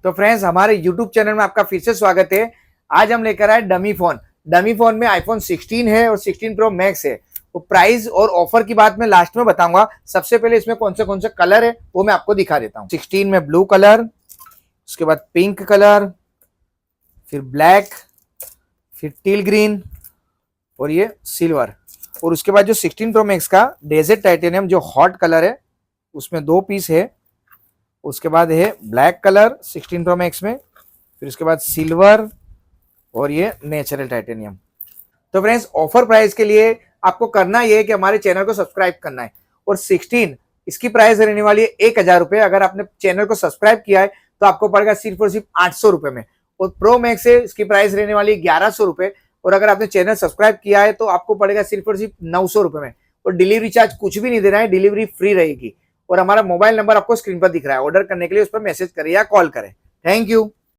तो फ्रेंड्स, हमारे YouTube channel में आपका फिर से स्वागत है। आज हम लेकर आए डमी फोन। डमी फोन में आईफोन 16 है और 16 प्रो मैक्स है। तो प्राइस और ऑफर की बात मैं लास्ट में बताऊंगा। सबसे पहले इसमें कौन से कलर है वो मैं आपको दिखा देता हूँ। 16 में ब्लू कलर, उसके बाद पिंक कलर, फिर ब्लैक, फिर टील ग्रीन और ये सिल्वर। और उसके बाद जो 16 प्रो मैक्स का डेजर्ट टाइटेनियम जो हॉट कलर है उसमें 2 पीस है। उसके बाद है ब्लैक कलर 16 प्रो मैक्स में, फिर उसके बाद सिल्वर और ये नेचुरल टाइटेनियम। तो फ्रेंड्स, ऑफर प्राइस के लिए आपको करना ये है कि हमारे चैनल को सब्सक्राइब करना है। और 16 इसकी प्राइस रहने वाली है 1000 रुपए। अगर आपने चैनल को सब्सक्राइब किया है तो आपको पड़ेगा सिर्फ और सिर्फ 800 रुपए में। और प्रो मैक्स है, इसकी प्राइस रहने वाली है 1100 रुपए। और अगर आपने चैनल सब्सक्राइब किया है तो आपको पड़ेगा सिर्फ और सिर्फ 900 रुपए में। और डिलीवरी चार्ज कुछ भी नहीं देना है, डिलीवरी फ्री रहेगी। और हमारा मोबाइल नंबर आपको स्क्रीन पर दिख रहा है। ऑर्डर करने के लिए उस पर मैसेज करें या कॉल करें। Thank you.